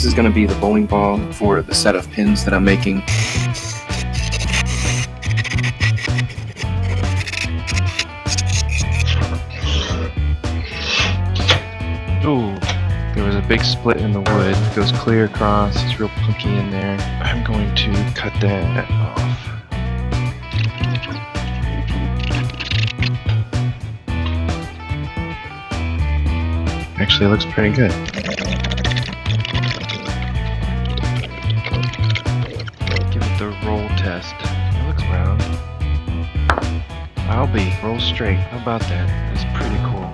is going to be the bowling ball for the set of pins that I'm making. Ooh, there was a big split in the wood. It goes clear across. It's real punky in there. I'm going to cut that off. Actually, it looks pretty good. Give it the roll test. It looks round. I'll be roll straight. How about that? That's pretty cool.